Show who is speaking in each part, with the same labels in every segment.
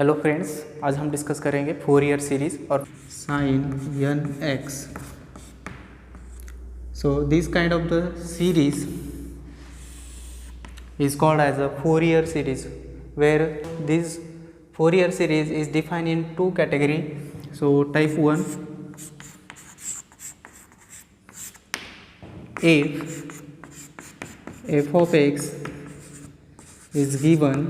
Speaker 1: Hello friends, आज हम discuss करेंगे फोरियर सीरीज और sine n x. So this kind of the series is called as a Fourier series, where this Fourier series is defined in two category. So type 1, if f of x is given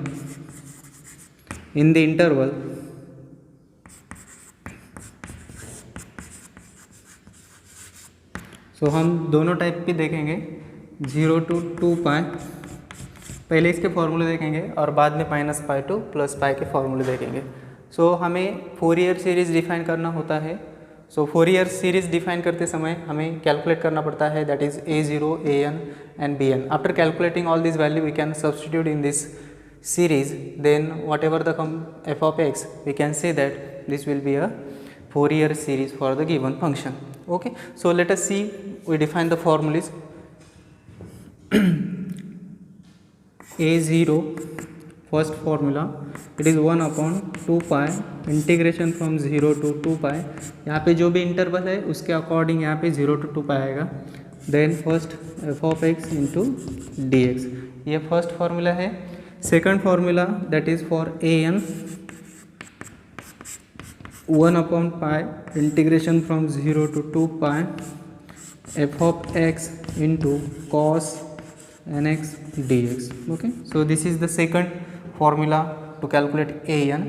Speaker 1: in the interval सो हम दोनों type की देखेंगे 0 to 2 पाई. पहले इसके फॉर्मूले देखेंगे और बाद में -पाई टू +पाई के फॉर्मूले देखेंगे. सो हमें फोरियर सीरीज़ डिफाइन करना होता है. सो फोरियर सीरीज़ डिफाइन करते समय हमें कैलकुलेट करना पड़ता है, that is a0, an and bn. After calculating all this value we can substitute in this series, then whatever the f of x, we can say that this will be a Fourier series for the given function. Okay, so let us see, we define the formulas. a0, first formula, it is 1 upon 2 pi integration from 0 to 2 पाई. यहाँ पे जो भी interval है उसके according यहाँ पे 0 to 2 pi आएगा. Then first f of x into d x, ये फर्स्ट फार्मूला है. Second formula that is for an 1 upon pi integration from 0 to 2 pi f of x into cos nx dx. Okay, so this is the second formula to calculate an.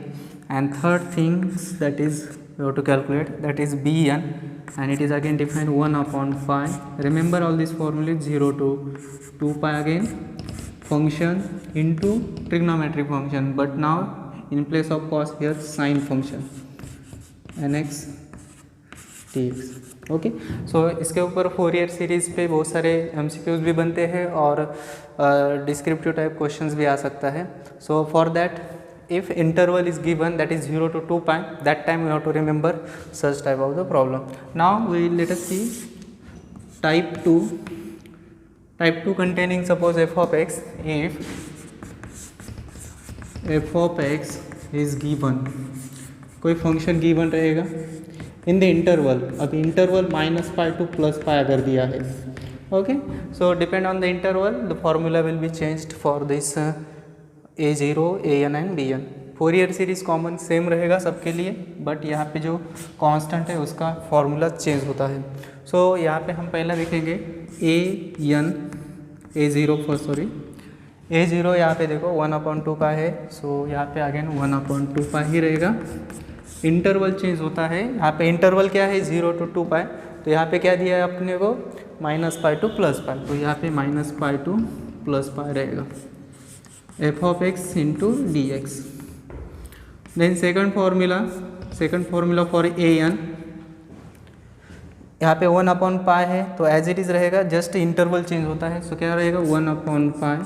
Speaker 1: And third things that is we have to calculate, that is bn, and it is again defined 1 upon pi. Remember all this formula, 0 to 2 pi again function into trigonometric function, but now in place of cos here sine function nx dx. Okay, so इसके ऊपर Fourier series पे बहुत सारे MCQs भी बनते हैं और descriptive type questions भी आ सकता है. So for that, if interval is given that is 0 to 2 pi, that time we have to remember such type of the problem. Now we let us see type 2. Type 2 containing suppose f of x, if f of x is given, कोई function given रहेगा इन the interval. अब interval -pi to +पाई अगर दिया है. Okay, so depend on the interval the formula will be changed for this a0, an and bn. Fourier series common same रहेगा सबके लिए, but यहाँ पे जो कांस्टेंट है उसका फॉर्मूला चेंज होता है. सो यहाँ पे हम पहला देखेंगे a0 यहाँ पे देखो 1 upon 2 पाई है. सो यहाँ पे अगेन 1 upon 2 पाई ही रहेगा. इंटरवल चेंज होता है. यहाँ पे इंटरवल क्या है 0 to 2 पाई, तो यहाँ पे क्या दिया है अपने को -पाई टू +पाई, तो यहाँ पे -पाई टू +पाई रहेगा f of x into dx. Then second formula for an, यहाँ पे 1 upon पाई है तो एज इट इज़ रहेगा, जस्ट इंटरवल चेंज होता है. सो क्या रहेगा 1 upon पाई,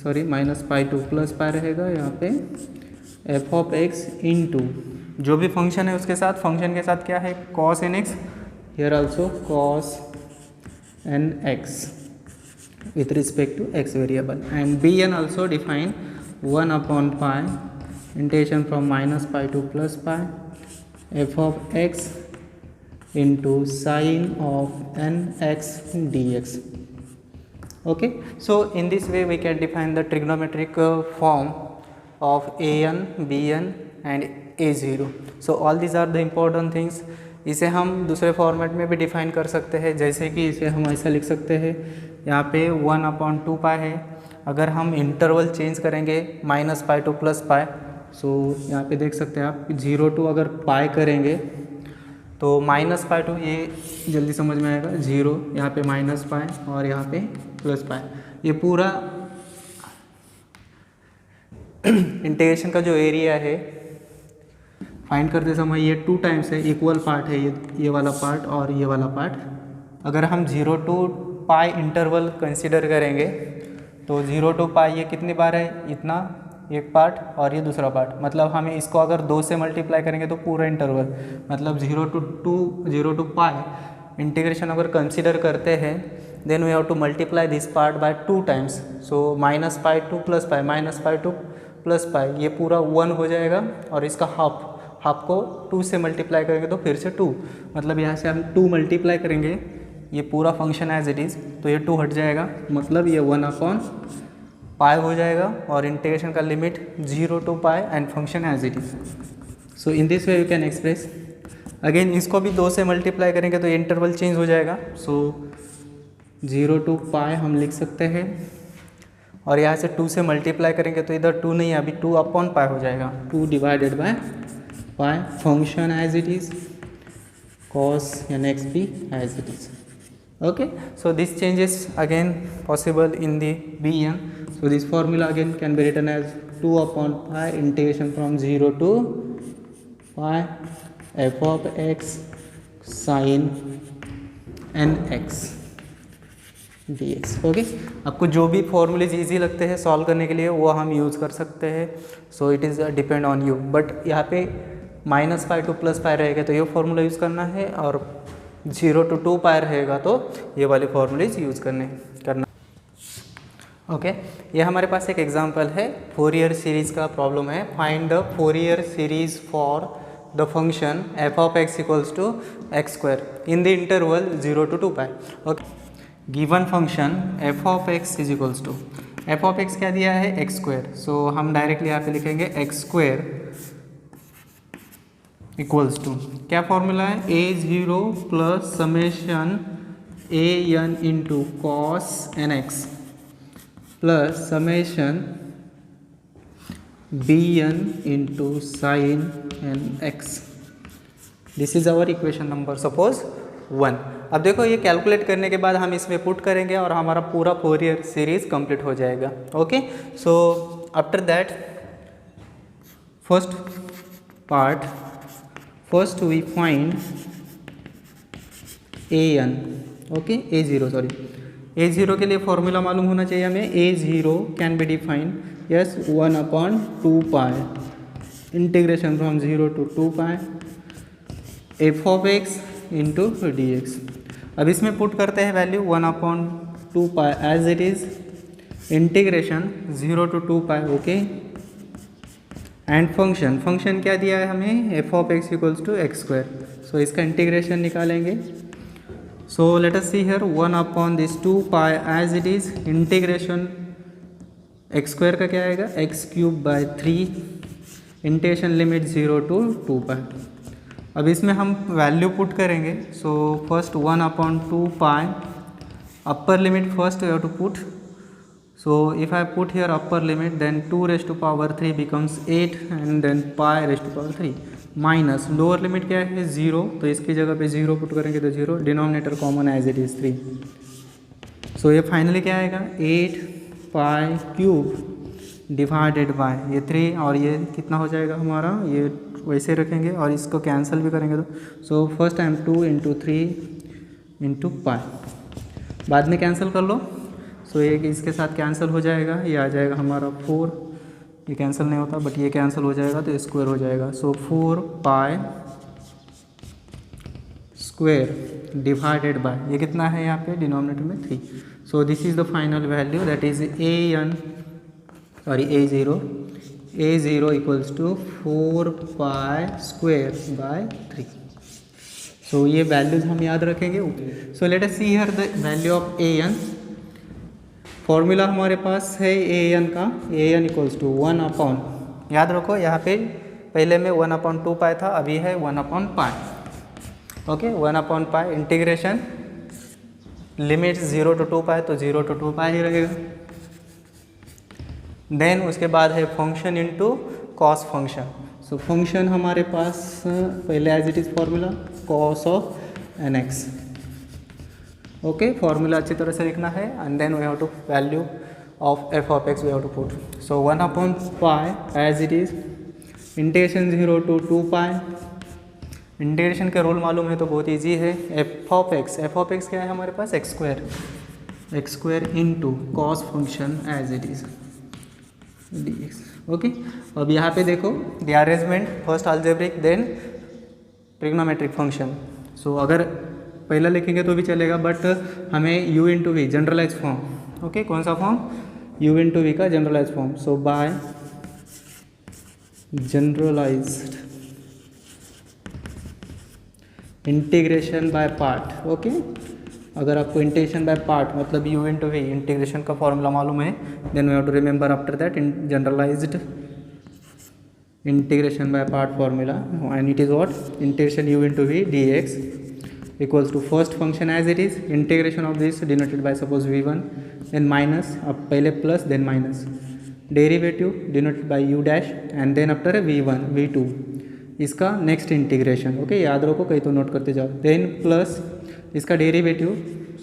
Speaker 1: सॉरी -पाई टू +पाई रहेगा. यहाँ पे f of x इंटू जो भी फंक्शन है उसके साथ, फंक्शन के साथ क्या है cos nx, here also cos nx with respect to x variable. And bn also define 1 upon pi integration from -pi to +pi f of x into sin of nx dx. Okay, so in this way we can define the trigonometric form of an, bn and a0. So all these are the important things. इसे हम दूसरे format में भी define कर सकते हैं, जैसे कि इसे हम ऐसा लिख सकते हैं, यहाँ पे 1 upon 2 पाई है. अगर हम इंटरवल चेंज करेंगे -पाई टू +पाई, सो यहाँ पे देख सकते हैं आप 0 to अगर पाई करेंगे तो -पाई टू, ये जल्दी समझ में आएगा, 0 यहाँ पे -पाई और यहाँ पे +पाई. ये पूरा इंटीग्रेशन का जो एरिया है फाइंड करते समय ये 2 टाइम्स है, इक्वल पार्ट है ये वाला पार्ट और ये वाला पार्ट. अगर हम 0 to पाई इंटरवल कंसीडर करेंगे तो 0 to पाई ये कितनी बार है, इतना एक पार्ट और ये दूसरा पार्ट. मतलब हमें इसको अगर 2 से मल्टीप्लाई करेंगे तो पूरा इंटरवल, मतलब 0 to पाई इंटीग्रेशन अगर कंसीडर करते हैं, then we have to multiply this part by 2 times. So -pi to +pi, -pi to plus pi, ये पूरा 1 हो जाएगा और इसका हाफ को 2 से मल्टीप्लाई करेंगे तो फिर से 2, मतलब यहाँ से हम 2 मल्टीप्लाई करेंगे ये पूरा फंक्शन एज इट इज़, तो ये 2 हट जाएगा, मतलब ये 1/पाई हो जाएगा और इंटीग्रेशन का limit 0 to pi and function as it is. So in this way you can express. Again इसको भी 2 से मल्टीप्लाई करेंगे तो इंटरवल चेंज हो जाएगा, सो 0 to पाई हम लिख सकते हैं और यहाँ से 2 से मल्टीप्लाई करेंगे तो इधर 2 नहीं, अभी 2/पाई हो जाएगा, 2/पाई, function as it is, cos nx भी as it is. Okay, so this changes again possible in the Bn. So this formula again can be written as 2/pi integration from 0 to pi f of x sin nx dx। Okay, आपको जो भी formulas easy लगते हैं solve करने के लिए वो हम यूज़ कर सकते हैं, सो it is depend on you. But यहाँ पे -पाई टू +पाई रहेगा तो ये फॉर्मूला यूज़ करना है, और 0 to 2 पाई रहेगा तो ये वाले फॉर्मूलेज यूज़ करना। ओके, ये हमारे पास एक एग्जांपल है, फोरियर सीरीज़ का प्रॉब्लम है। Find the Fourier series for the function f of x equals to x² in the interval 0 to 2 pi. Okay, given function f of x is equals to, f of x क्या दिया है x², सो हम directly यहाँ पे लिखेंगे x² equals to, क्या formula है, a0 plus summation an into cos nx plus summation bn into sine nx। This is our equation number suppose 1। अब देखो ये कैलकुलेट करने के बाद हम इसमें पुट करेंगे और हमारा पूरा फोरियर सीरीज कंप्लीट हो जाएगा। Okay, so after that first part, first we find an, okay, a0 के लिए फॉर्मूला मालूम होना चाहिए हमें। a0 can be defined, yes, 1/2 pi integration from 0 to 2 pi f of x into dx। अब इसमें पुट करते हैं value 1/2 pi as it is, integration 0 to 2 pi, okay, and function क्या दिया है हमें, f of x equals to x², सो इसका integration निकालेंगे। So let us see here 1/2 pi as it is, integration x² का क्या आएगा x³/3, इंटीग्रेशन लिमिट 0 to 2 पाई। अब इसमें हम वैल्यू पुट करेंगे, so first 1/2 pi, upper limit first we have to put, so if I put here upper limit then 2 raised to power 3 becomes 8 and then pi raised to power 3 minus lower limit क्या है 0, तो इसकी जगह पे 0 put करेंगे तो 0, denominator common as it is 3। So ये finally क्या आएगा 8π³ डिवाइडेड बाय ये 3, और ये कितना हो जाएगा हमारा, ये वैसे रखेंगे और इसको कैंसिल भी करेंगे तो, सो फर्स्ट टाइम 2 × 3 × पाई, बाद में कैंसिल कर लो, सो ये इसके साथ कैंसिल हो जाएगा, ये आ जाएगा हमारा 4, ये कैंसिल नहीं होता बट ये कैंसिल हो जाएगा तो स्क्वायर हो जाएगा, सो 4π² डिवाइडेड बाय ये कितना है यहाँ पे डिनोमिनेटर में 3। So this is the final value that is a0 equals to 4π²/3। So ये वैल्यूज हम याद रखेंगे। So let us see here the value of an। Formula हमारे पास है an का, an इक्वल्स टू 1/, याद रखो यहाँ पे पहले में 1/2 पाई था, अभी है 1/पाई, ओके, 1/पाई इंटीग्रेशन लिमिट 0 to 2 पाई, तो 0 to 2 पाई ही रहेगा। देन उसके बाद है function into cos function. So function हमारे पास पहले as it is formula cos of nx, okay, formula अच्छी तरह से लिखना है and then we have to value of f of x we have to put. So 1/पाई as it is, integration 0 to 2 पाई, इंटीग्रेशन के रूल मालूम है तो बहुत इजी है, f of x क्या है हमारे पास x² into cos function as it is dx, okay. अब यहाँ पे देखो the arrangement, first algebraic then trigonometric function. So अगर पहला लिखेंगे तो भी चलेगा बट हमें u × v generalise form, okay, कौन सा फॉर्म, u × v का generalise form. So by generalised integration by part. Okay, अगर आपको इंटीग्रेशन बाय पार्ट मतलब u इंटू वी इंटीग्रेशन का फॉर्मूला मालूम है, then we have to remember after that in generalised integration by part formula, and it is what integration u into v dx equals to first function as it is, integration of this denoted by suppose v1, then minus, अब पहले plus then minus, derivative denoted by u dash, and then after v1 v2 इसका next integration. Okay, याद रखो, कहीं तो note करते जाओ, then plus इसका derivative,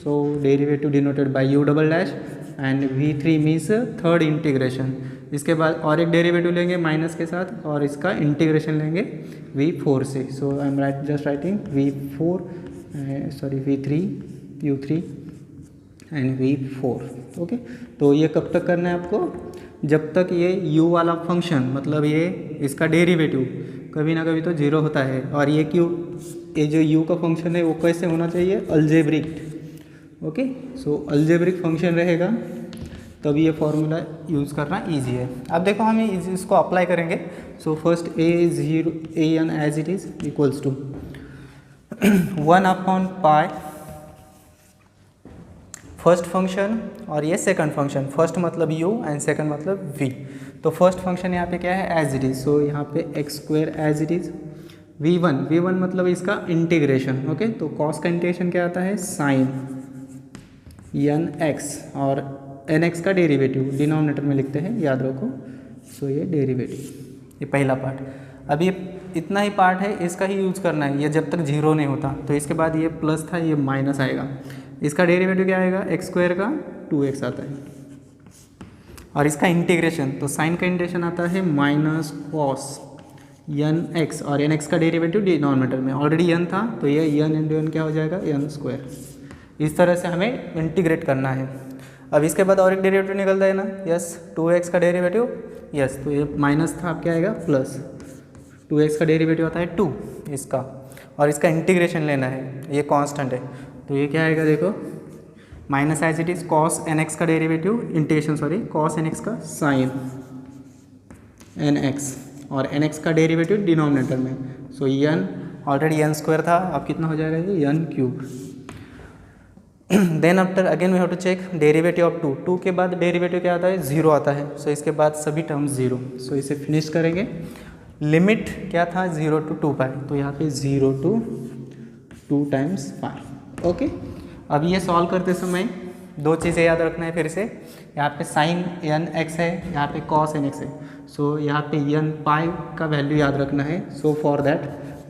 Speaker 1: so derivative denoted by u double dash, and v3 means third integration. इसके बाद और एक डेरिवेटिव लेंगे माइनस के साथ, और इसका इंटीग्रेशन लेंगे v4 से, so I am just writing v4 v3 u3 and v4। Okay, तो ये कब तक करना है आपको, जब तक ये u वाला फंक्शन मतलब ये इसका डेरिवेटिव कभी ना कभी तो जीरो होता है, और ये ये जो u का फंक्शन है वो कैसे होना चाहिए, अल्जेब्रिक। ओके, सो अल्जेब्रिक फंक्शन रहेगा तब ये फॉर्मूला यूज़ करना इजी है। अब देखो हम इसको अप्लाई करेंगे। So first a1 as it is equals to 1/पाई फर्स्ट फंक्शन, और ये सेकंड फंक्शन, फर्स्ट मतलब u एंड सेकंड मतलब v। तो फर्स्ट फंक्शन यहाँ पे क्या है, एज इट इज़, सो यहाँ पे x² as it is, v1 मतलब इसका इंटीग्रेशन। ओके, तो कॉस का इंटीग्रेशन क्या आता है, साइन nx, और nx का डेरिवेटिव डिनोमिनेटर में लिखते हैं, याद रखो। सो ये डेरिवेटिव, ये पहला पार्ट। अब ये इतना ही पार्ट है, इसका ही यूज़ करना है, ये जब तक जीरो नहीं होता। तो इसके बाद ये प्लस था, ये माइनस आएगा, इसका डेरिवेटिव क्या आएगा, x² का 2x आता है, और इसका इंटीग्रेशन, तो साइन का इंटीग्रेशन आता है माइनस कॉस nx, और nx का डेरिवेटिव डिनोमिनेटर में ऑलरेडी n था, तो ये n इंटू n क्या हो जाएगा, n²। इस तरह से हमें इंटीग्रेट करना है। अब इसके बाद और एक डेरिवेटिव निकलता है ना, यस, 2x का डेरिवेटिव, यस, तो ये माइनस था, अब क्या आएगा, प्लस 2x का डेरिवेटिव आता है 2 इसका, और इसका इंटीग्रेशन लेना है, ये कांस्टेंट है, तो ये क्या आएगा, देखो minus as it is cos nx का derivative integration, sorry cos nx का साइन nx, और nx का डेरिवेटिव डिनोमिनेटर में, सो n ऑलरेडी n² था, अब कितना हो जाएगा ये n³। Then after again we have to check derivative of 2 के बाद डेरिवेटिव क्या आता है, 0 आता है, सो इसके बाद सभी टर्म्स 0। सो इसे फिनिश करेंगे। लिमिट क्या था, 0 to 2 पाई, तो यहाँ पे 0 to 2 टाइम्स पाई। ओके, अब ये सॉल्व करते समय दो चीज़ें याद रखना है फिर से, यहाँ पे साइन nx है, यहाँ पे कॉस nx है, सो यहाँ पे n पाई का वैल्यू याद रखना है। So for that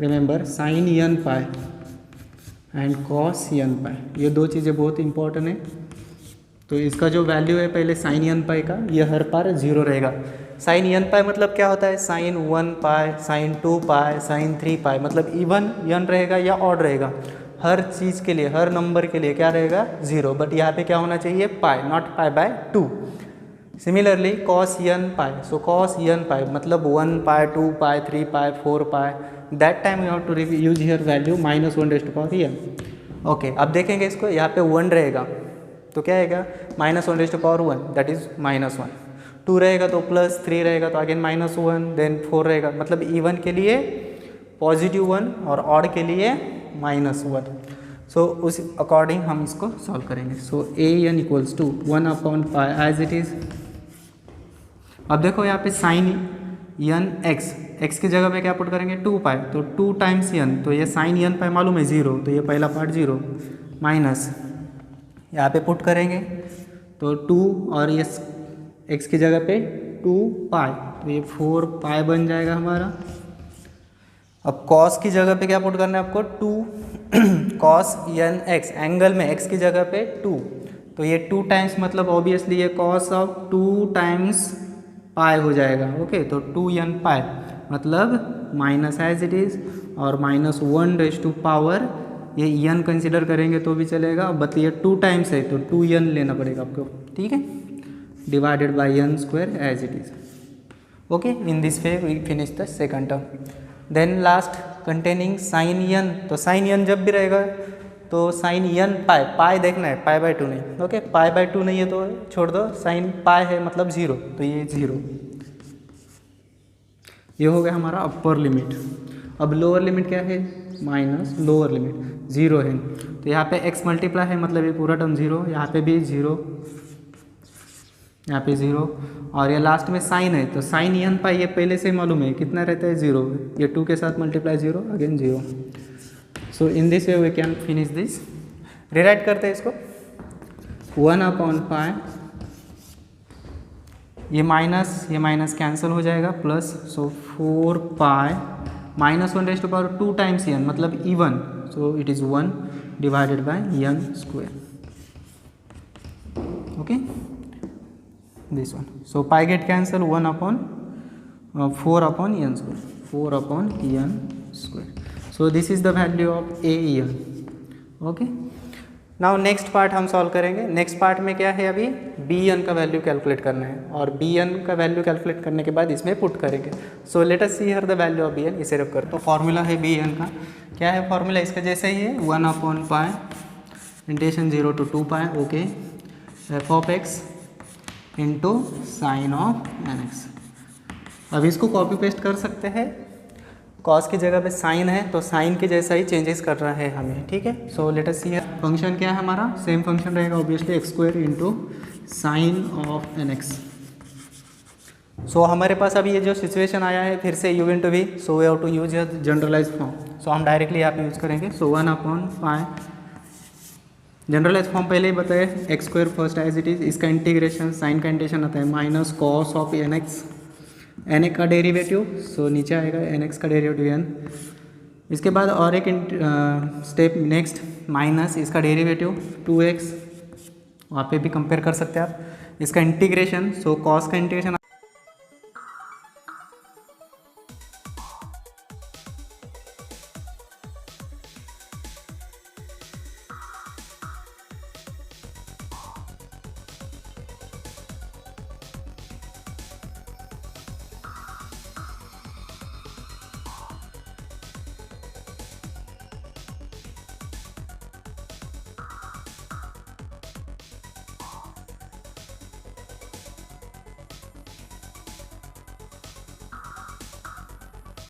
Speaker 1: remember sine n pi and cos n pi, ये दो चीज़ें बहुत इंपॉर्टेंट है। तो इसका जो वैल्यू है पहले साइन n पाई का, ये हर बार 0 रहेगा। साइन n पाई मतलब क्या होता है, साइन 1 पाई, साइन 2 पाई, साइन 3 पाई, मतलब इवन n रहेगा या ऑड रहेगा, हर चीज़ के लिए, हर नंबर के लिए क्या रहेगा, 0। बट यहाँ पे क्या होना चाहिए, pi, not pi by 2। Similarly cos n pi, so cos n pi मतलब 1 pi, 2 pi, 3 pi, 4 pi, that time you have to use here value -1/n। Okay, अब देखेंगे इसको, यहाँ पे 1 रहेगा तो क्या आएगा, -1/1, दैट इज -1। 2 रहेगा तो प्लस, 3 रहेगा तो अगेन -1, देन 4 रहेगा, मतलब इवन के लिए +1 और ऑड के लिए -1। सो उस अकॉर्डिंग हम इसको सॉल्व करेंगे। सो an इक्वल्स टू 1/पाई एज इट इज़। अब देखो यहाँ पे साइन x की जगह पे क्या पुट करेंगे, 2 पाई, तो 2 टाइम्स n, तो ये साइन n पाई मालूम है 0, तो ये पहला पार्ट 0, माइनस यहाँ पे पुट करेंगे तो 2, और ये x की जगह पे 2 पाई, तो ये 4 पाई बन जाएगा हमारा। अब कॉस की जगह पे क्या पुट करना है आपको, 2 कॉस nx, एंगल में x की जगह पे 2, तो ये 2 टाइम्स मतलब ऑब्वियसली ये कॉस ऑफ 2 टाइम्स पाई हो जाएगा। ओके, तो 2n पाई मतलब माइनस एज इट इज़, और -1/पावर, ये n कंसिडर करेंगे तो भी चलेगा, बट ये 2 टाइम्स है तो 2n लेना पड़ेगा आपको, ठीक है, divided by n² as it is. Okay, in this way we finish the second term. Then last containing sine n, तो साइन n जब भी रहेगा तो साइन n पाई, पाई देखना है, पाई बाय 2 नहीं। ओके, पाई बाय 2 नहीं है तो छोड़ दो, साइन पाई है मतलब 0, तो ये 0। ये हो गया हमारा अपर लिमिट। अब लोअर लिमिट क्या है, माइनस लोअर लिमिट 0 है, तो यहाँ पे x मल्टीप्लाई है मतलब ये पूरा टर्म 0, यहाँ पे भी 0, यहाँ पे 0, और ये लास्ट में साइन है तो साइन n पाई ये पहले से मालूम है कितना रहता है 0, ये 2 के साथ multiply 0 again 0। So in this way we can finish this. Rewrite करते हैं इसको 1/पाई, ये माइनस कैंसिल हो जाएगा plus, so 4 pi -1⁻² times n मतलब even, so it is 1 divided by n square. Okay this one, so pi get cancel 1/4/n square, 4/n square. So this is the value of AEN. okay, now next part हम solve करेंगे। Next part में क्या है, अभी BN का value calculate करना है और BN का वैल्यू कैलकुलेट करने के बाद इसमें पुट करेंगे। सो let us see here the value of BN। इसे रख कर तो फॉर्मूला है BN का, क्या है फॉर्मूला इसका जैसे ही है 1/पाई integration 0 to 2 pi, okay, f of x into sine of nx। अब इसको कॉपी पेस्ट कर सकते हैं, कॉस की जगह पे साइन है तो साइन के जैसा ही चेंजेस कर रहा है हमें, ठीक है। सो लेट अस सी फंक्शन क्या है हमारा, सेम फंक्शन रहेगा obviously x² into sine of nx। सो हमारे पास अभी ये जो सिचुएशन आया है फिर से u into v, so we have to use generalise form. So हम डायरेक्टली यहाँ पे यूज करेंगे। सो 1/पाई जनरलाइज फॉर्म पहले ही बताए, x² first as it is, इसका इंटीग्रेशन साइन का इंटीग्रेशन आता है minus cos of nx, nx का डेरिवेटिव, सो नीचे आएगा nx का डेरिवेटिव n। इसके बाद और एक स्टेप नेक्स्ट माइनस इसका डेरिवेटिव 2x, वहाँ पे भी कंपेयर कर सकते हैं आप, इसका इंटीग्रेशन, सो कॉस का इंटीग्रेशन